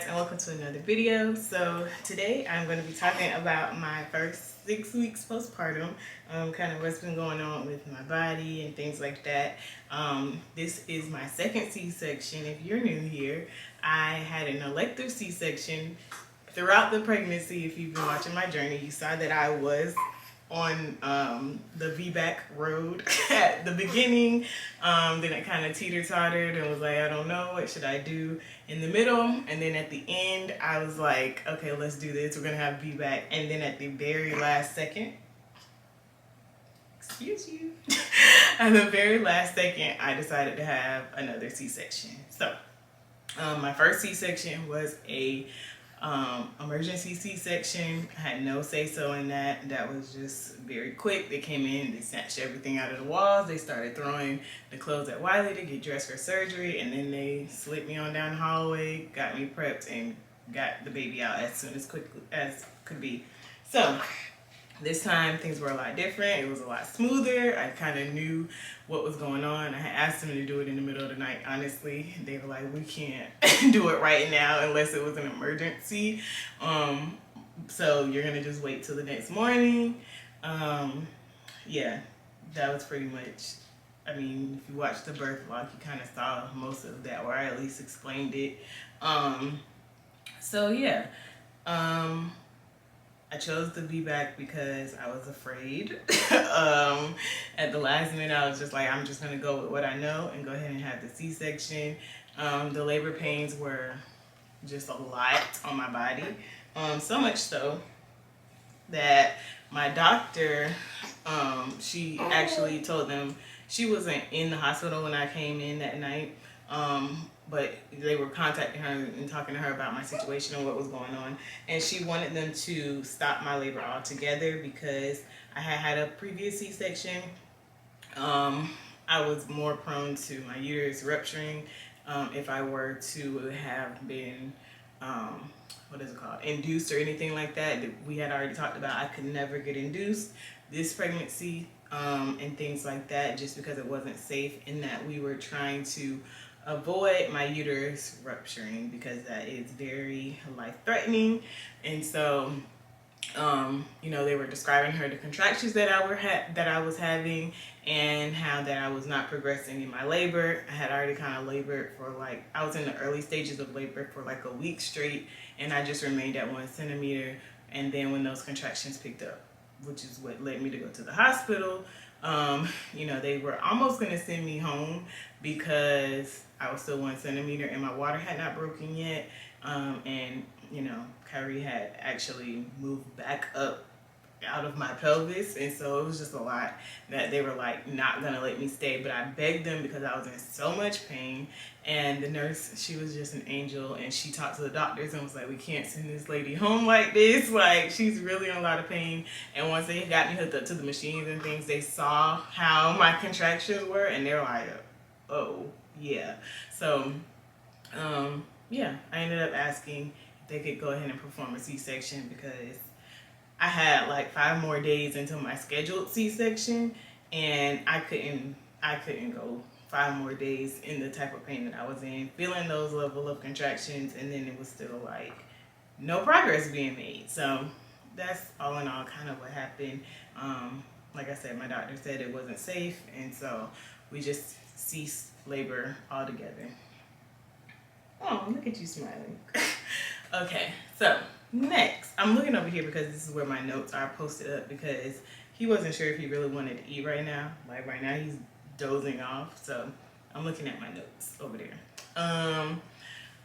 guys, and welcome to another video. So today I'm going to be talking about my first 6 weeks postpartum, kind of what's been going on with my body and things like that. This is my second C-section. If you're new here, I had an elective C-section. Throughout the pregnancy, if you've been watching my journey, you saw that I was on the VBAC road at the beginning. Then it kind of teeter-tottered and was like, I don't know, what should I do in the middle? And then at the end, I was like, okay, let's do this. We're gonna have VBAC. And then at the very last second, excuse you, at the very last second, I decided to have another C-section. So my first C-section was a emergency C-section. I had no say-so in that. That was just very quick. They came in, they snatched everything out of the walls. They started throwing the clothes at Wylie to get dressed for surgery, and then they slipped me on down the hallway, got me prepped, and got the baby out as soon as quickly as could be. So this time things were a lot different. It was a lot smoother. I kind of knew what was going on. I had asked them to do it in the middle of the night. Honestly, they were like, we can't do it right now unless it was an emergency. So you're gonna just wait till the next morning. Yeah, that was pretty much, I mean, if you watch the birth vlog, you kind of saw most of that, or I at least explained it. So yeah. I chose the VBAC because I was afraid. At the last minute, I was just like, I'm just gonna go with what I know and go ahead and have the C-section. The labor pains were just a lot on my body. So much so that my doctor, she actually told them she wasn't in the hospital when I came in that night. But they were contacting her and talking to her about my situation and what was going on. And she wanted them to stop my labor altogether because I had had a previous C-section. I was more prone to my uterus rupturing if I were to have been, what is it called, induced or anything like that. We had already talked about I could never get induced this pregnancy and things like that, just because it wasn't safe, in that we were trying to avoid my uterus rupturing because that is very life-threatening. And so you know, they were describing her the contractions that I was having, and how that I was not progressing in my labor. I had already kind of labored for like, I was in the early stages of labor for like a week straight, and I just remained at 1 centimeter. And then when those contractions picked up, which is what led me to go to the hospital, you know, they were almost going to send me home because I was still 1 centimeter and my water had not broken yet. And, you know, Kyrie had actually moved back up out of my pelvis, and so it was just a lot that they were like not gonna let me stay. But I begged them because I was in so much pain, and the nurse, she was just an angel, and she talked to the doctors and was like, we can't send this lady home like this, like she's really in a lot of pain. And once they got me hooked up to the machines and things, they saw how my contractions were, and they were like, oh yeah. So yeah, I ended up asking if they could go ahead and perform a C-section because I had like 5 more days until my scheduled C-section, and I couldn't go 5 more days in the type of pain that I was in, feeling those level of contractions, and then it was still like no progress being made. So that's all in all kind of what happened. Like I said, my doctor said it wasn't safe, and so we just ceased labor altogether. Oh, look at you smiling. Okay, so next, I'm looking over here because this is where my notes are posted up, because he wasn't sure if he really wanted to eat right now. Like right now he's dozing off, so I'm looking at my notes over there.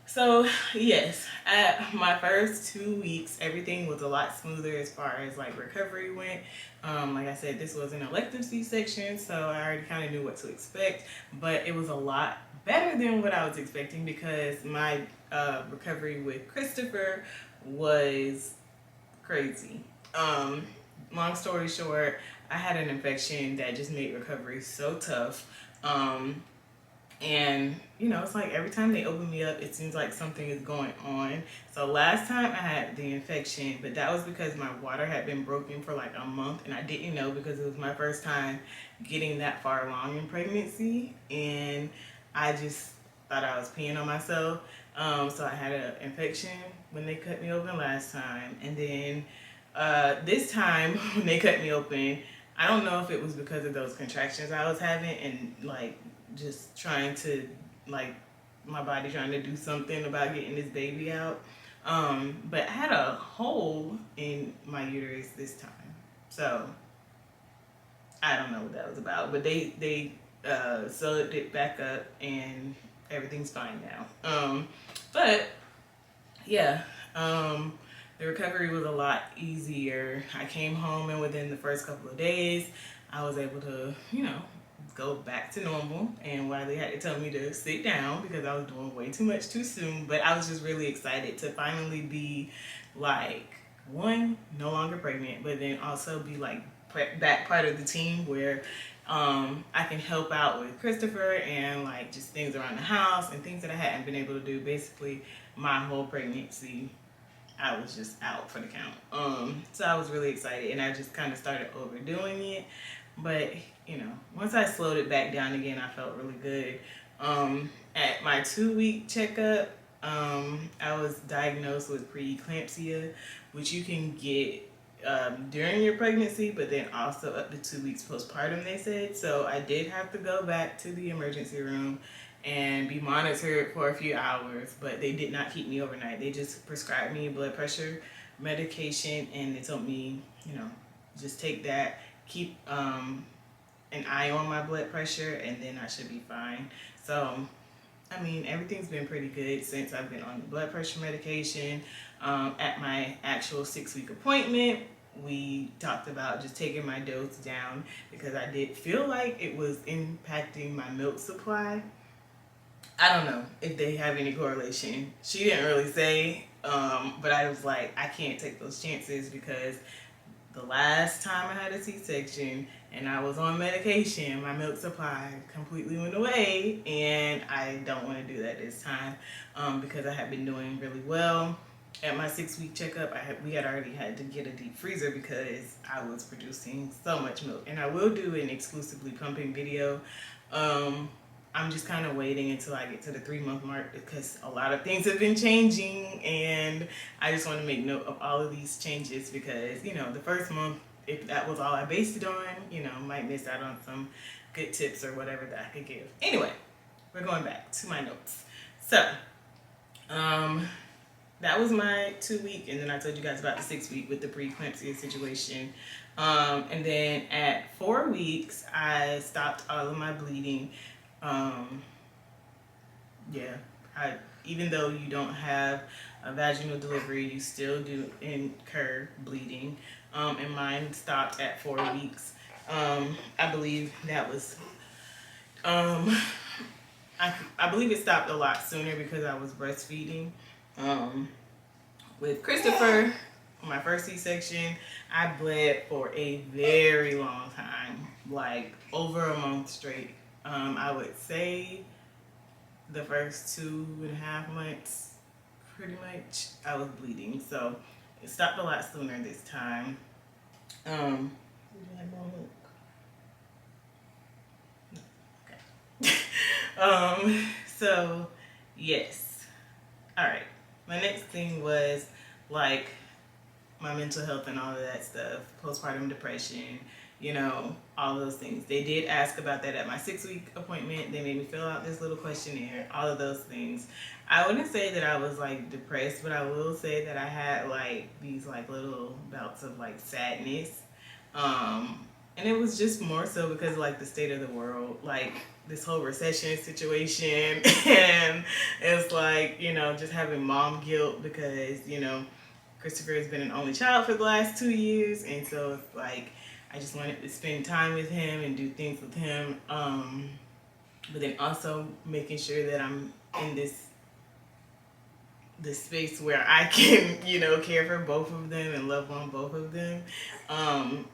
So yes, at my first 2 weeks, everything was a lot smoother as far as like recovery went. Like I said, this was an elective C-section, so I already kind of knew what to expect, but it was a lot better than what I was expecting because my recovery with Christopher was crazy. Long story short, I had an infection that just made recovery so tough. And you know, it's like every time they open me up, it seems like something is going on. So last time I had the infection, but that was because my water had been broken for like a month, and I didn't know because it was my first time getting that far along in pregnancy, and I just thought I was peeing on myself. So I had an infection when they cut me open last time. And then this time when they cut me open, I don't know if it was because of those contractions I was having and like just trying to, like, my body trying to do something about getting this baby out. But I had a hole in my uterus this time. So I don't know what that was about, but they sewed it back up and everything's fine now. But yeah, the recovery was a lot easier. I came home and within the first couple of days, I was able to, you know, go back to normal. And Wiley had to tell me to sit down because I was doing way too much too soon. But I was just really excited to finally be like, one, no longer pregnant, but then also be like that part of the team where I can help out with Christopher and like just things around the house and things that I hadn't been able to do. Basically, my whole pregnancy, I was just out for the count. So I was really excited and I just kind of started overdoing it. But, you know, once I slowed it back down again, I felt really good. At my 2-week checkup, I was diagnosed with preeclampsia, which you can get during your pregnancy, but then also up to 2 weeks postpartum, they said. So I did have to go back to the emergency room and be monitored for a few hours, but they did not keep me overnight. They just prescribed me blood pressure medication and they told me, you know, just take that, keep an eye on my blood pressure, and then I should be fine. So I mean, everything's been pretty good since I've been on the blood pressure medication. At my actual 6-week appointment, we talked about just taking my dose down because I did feel like it was impacting my milk supply. I don't know if they have any correlation. She didn't really say, but I was like, I can't take those chances because the last time I had a C-section and I was on medication, my milk supply completely went away, and I don't want to do that this time because I had been doing really well. At my 6-week checkup, we had already had to get a deep freezer because I was producing so much milk. And I will do an exclusively pumping video. I'm just kind of waiting until I get to the 3-month mark because a lot of things have been changing, and I just want to make note of all of these changes because, you know, the first month, if that was all I based it on, you know, might miss out on some good tips or whatever that I could give. Anyway, we're going back to my notes. So, that was my 2-week, and then I told you guys about the 6-week with the preeclampsia situation. And then at 4 weeks, I stopped all of my bleeding. Even though you don't have a vaginal delivery, you still do incur bleeding. And mine stopped at 4 weeks. I believe that was, I believe it stopped a lot sooner because I was breastfeeding. With Christopher, my first C-section, I bled for a very long time, like over a month straight. I would say the first 2.5 months, pretty much, I was bleeding. So it stopped a lot sooner this time. Would you like more milk? No. Okay. So yes. All right. My next thing was like my mental health and all of that stuff, postpartum depression, you know, all those things. They did ask about that at my 6-week appointment. They made me fill out this little questionnaire, all of those things. I wouldn't say that I was like depressed, but I will say that I had like these like little bouts of like sadness. And it was just more so because like the state of the world, like this whole recession situation, and it's like, you know, just having mom guilt because, you know, Christopher has been an only child for the last 2 years, and so it's like I just wanted to spend time with him and do things with him, but then also making sure that I'm in this space where I can, you know, care for both of them and love on both of them.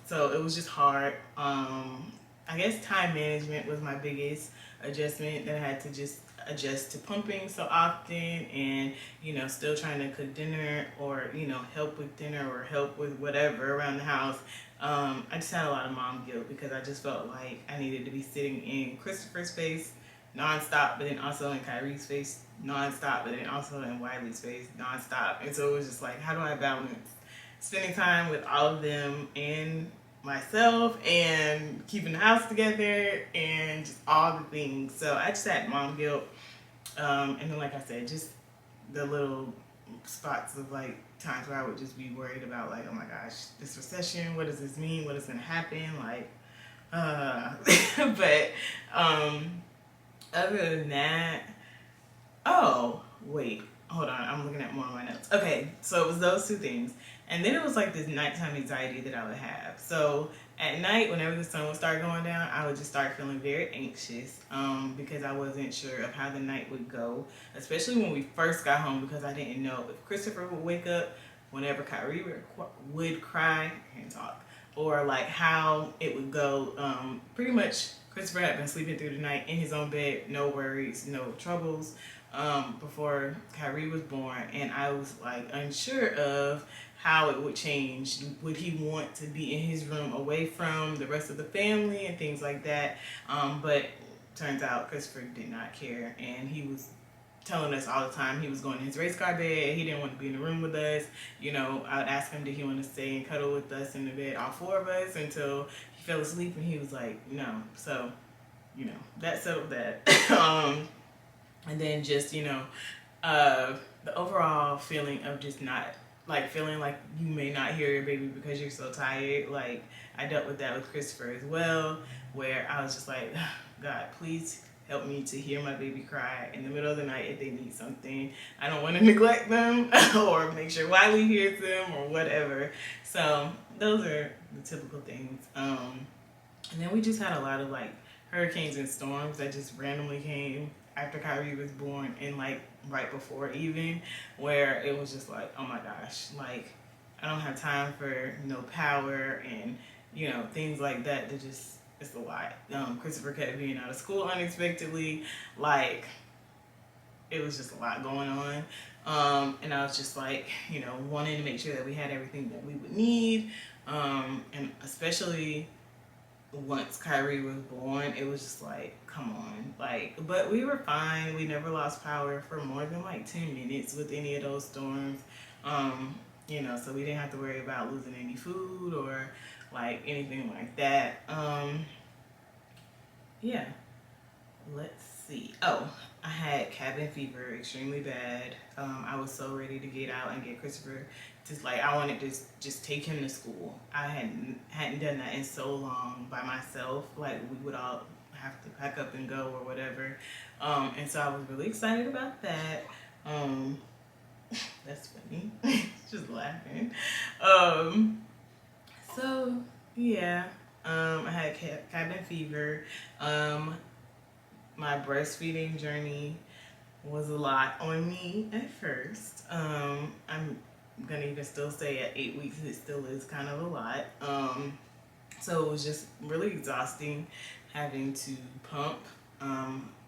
So it was just hard. I guess time management was my biggest adjustment, that I had to just adjust to pumping so often and, you know, still trying to cook dinner or, you know, help with dinner or help with whatever around the house. I just had a lot of mom guilt because I just felt like I needed to be sitting in Christopher's space nonstop, but then also in Kyrie's face nonstop, but then also in Wylie's face nonstop. And so it was just like, how do I balance spending time with all of them and myself and keeping the house together and just all the things. So I just had mom guilt. And then, like I said, just the little spots of like times where I would just be worried about like, oh my gosh, this recession, what does this mean? What is going to happen? Like, but other than that, oh, wait, hold on, I'm looking at more of my notes. Okay, so it was those two things. And then it was like this nighttime anxiety that I would have. So at night, whenever the sun would start going down, I would just start feeling very anxious because I wasn't sure of how the night would go, especially when we first got home, because I didn't know if Christopher would wake up whenever Kyrie would cry, I can't talk, or like how it would go. Pretty much Christopher had been sleeping through the night in his own bed, no worries, no troubles, before Kyrie was born, and I was like unsure of how it would change. Would he want to be in his room away from the rest of the family and things like that? But turns out Christopher did not care, and he was telling us all the time he was going to his race car bed. He didn't want to be in the room with us. You know, I would ask him, did he want to stay and cuddle with us in the bed, all four of us, until he fell asleep, and he was like, no. So, you know, that settled that. And then just, you know, the overall feeling of just not, like, feeling like you may not hear your baby because you're so tired. Like, I dealt with that with Christopher as well, where I was just like, God, please help me to hear my baby cry in the middle of the night if they need something. I don't want to neglect them or make sure Wylie hears them or whatever. So those are the typical things. And then we just had a lot of like hurricanes and storms that just randomly came after Kyrie was born, and like right before even, where it was just like, oh my gosh, like I don't have time for no power and, you know, things like that. That just, it's a lot. Christopher kept being out of school unexpectedly. Like, it was just a lot going on. And I was just like, you know, wanting to make sure that we had everything that we would need. And especially once Kyrie was born, it was just like, come on. Like, but we were fine. We never lost power for more than like 10 minutes with any of those storms. You know, so we didn't have to worry about losing any food or like anything like that. Yeah, let's see. Oh, I had cabin fever extremely bad. I was so ready to get out and get Christopher. Just like, I wanted to just take him to school. I hadn't done that in so long by myself. Like, we would all have to pack up and go or whatever. And so I was really excited about that. That's funny. Just laughing. So yeah, I had cabin fever. My breastfeeding journey was a lot on me at first. I'm gonna even still say at 8 weeks it still is kind of a lot. So it was just really exhausting having to pump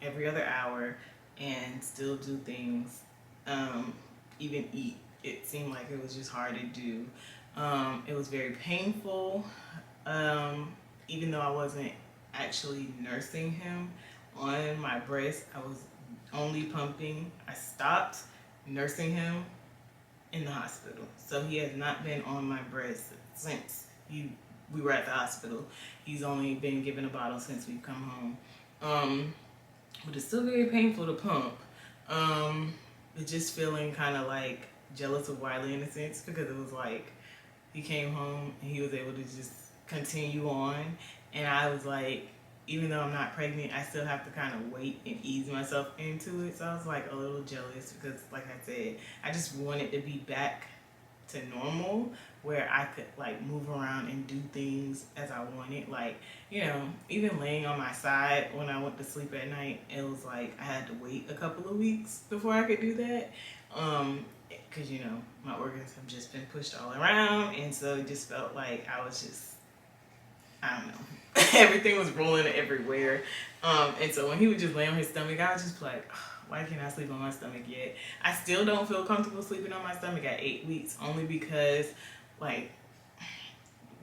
every other hour and still do things, even eat. It seemed like it was just hard to do. It was very painful, even though I wasn't actually nursing him on my breast. I was only pumping. I stopped nursing him in the hospital. So he has not been on my breast since we were at the hospital. He's only been given a bottle since we've come home. But it's still very painful to pump. It's just feeling kind of like jealous of Wylie in a sense, because it was like he came home and he was able to just continue on, and I was like, even though I'm not pregnant, I still have to kind of wait and ease myself into it. So I was like a little jealous because, like I said, I just wanted to be back to normal where I could like move around and do things as I wanted. Like, you know, even laying on my side when I went to sleep at night, it was like I had to wait a couple of weeks before I could do that. Because, you know, my organs have just been pushed all around, and so it just felt like I was just, I don't know, everything was rolling everywhere. And so when he would just lay on his stomach, I was just like, oh, why can't I sleep on my stomach yet? I still don't feel comfortable sleeping on my stomach at 8 weeks, only because, like,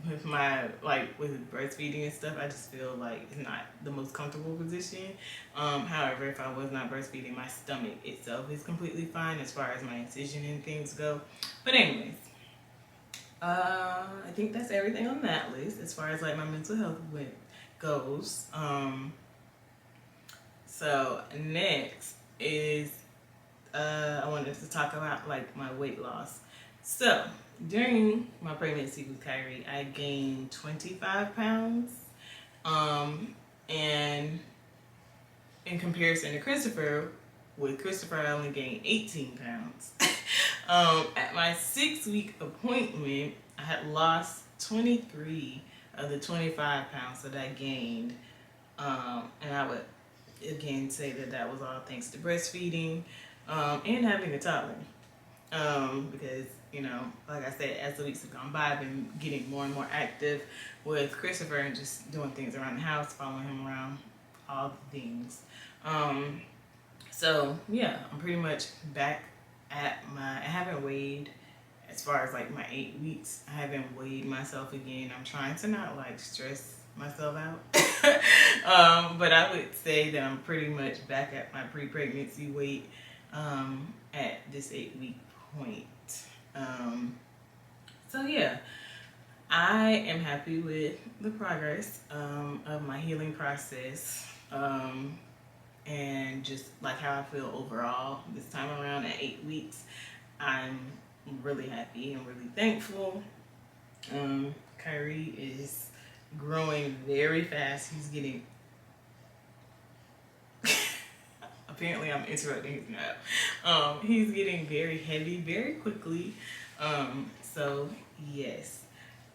with with breastfeeding and stuff, I just feel like it's not the most comfortable position. However, if I was not breastfeeding, my stomach itself is completely fine as far as my incision and things go. But anyways, I think that's everything on that list as far as like my mental health goes. So next is I wanted to talk about like my weight loss. So during my pregnancy with Kyrie, I gained 25 pounds. And in comparison to Christopher, with Christopher I only gained 18 pounds. At my 6-week appointment, I had lost 23 of the 25 pounds that I gained. And I would again say that was all thanks to breastfeeding and having a toddler. Because, you know, like I said, as the weeks have gone by, I've been getting more and more active with Christopher and just doing things around the house, following him around, all the things. So yeah, I'm pretty much back at I haven't weighed as far as like my 8 weeks. I haven't weighed myself again. I'm trying to not like stress myself out. But I would say that I'm pretty much back at my pre-pregnancy weight at this 8-week point. So yeah, I am happy with the progress of my healing process, and just like how I feel overall this time around at 8 weeks. I'm really happy and really thankful. Kyrie is growing very fast. He's getting apparently I'm interrupting his nap. He's getting very heavy very quickly. So yes.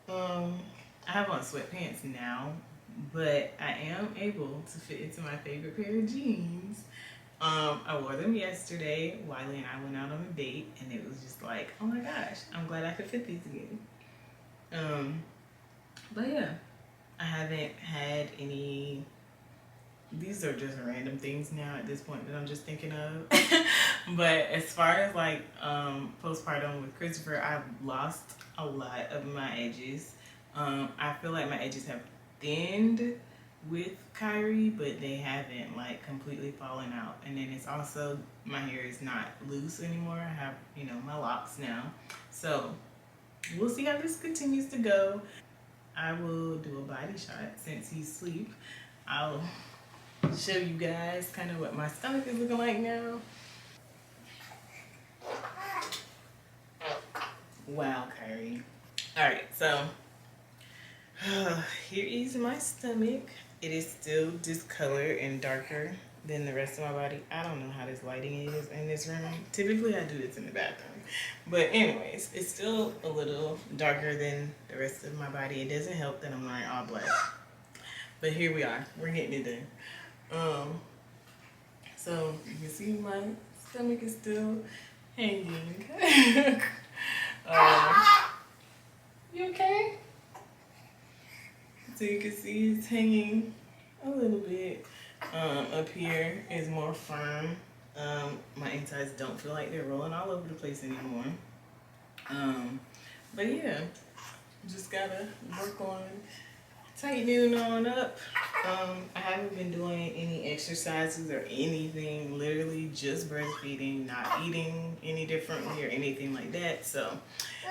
I have on sweatpants now, but I am able to fit into my favorite pair of jeans. I wore them yesterday. Wylie and I went out on a date, and it was just like, oh my gosh, I'm glad I could fit these again. But yeah, I haven't had any. These are just random things now at this point that I'm just thinking of. But as far as like postpartum with Christopher, I've lost a lot of my edges. I feel like my edges have thinned with Kyrie, but they haven't like completely fallen out. And then it's also, my hair is not loose anymore. I have, you know, my locks now. So we'll see how this continues to go. I will do a body shot since he's asleep. I'll show you guys kind of what my stomach is looking like now. Wow, Kyrie. Alright, so here is my stomach. It is still discolored and darker than the rest of my body. I don't know how this lighting is in this room. Typically I do this in the bathroom. But anyways, it's still a little darker than the rest of my body. It doesn't help that I'm wearing all black. But here we are. We're getting it done. So you can see my stomach is still hanging. You okay? So you can see it's hanging a little bit. Up here is more firm. My insides don't feel like they're rolling all over the place anymore. But yeah, just gotta work on tightening on up. I haven't been doing any exercises or anything, literally just breastfeeding, not eating any differently or anything like that. So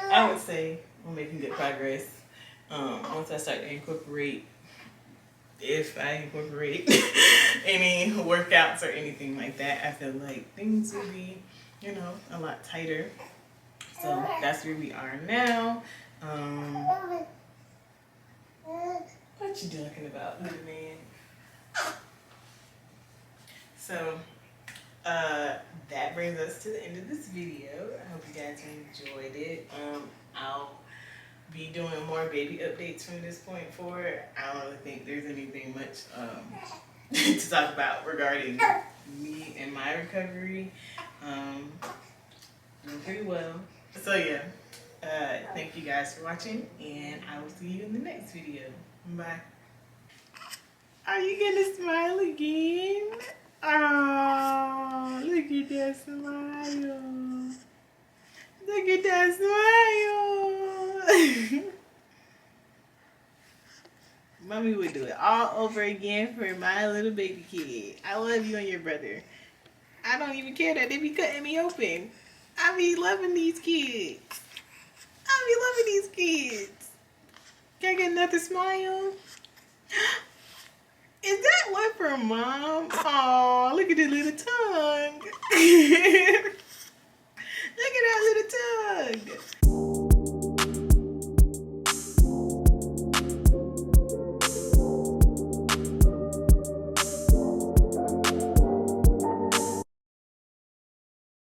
I would say we're making good progress. Once I start to incorporate, if I incorporate any workouts or anything like that, I feel like things will be, you know, a lot tighter. So that's where we are now. What you talking about, little man? So that brings us to the end of this video. I hope you guys enjoyed it. I'll be doing more baby updates from this point forward. I don't really think there's anything much to talk about regarding me and my recovery. Doing pretty well. So yeah, thank you guys for watching, and I will see you in the next video. Bye. Are you gonna smile again? Oh, look at that smile. Look at that smile. Mommy would do it all over again for my little baby kid. I love you and your brother. I don't even care that they be cutting me open. I be loving these kids. I be loving these kids. Can I get another smile? Is that one for Mom? Oh, look at the little tongue.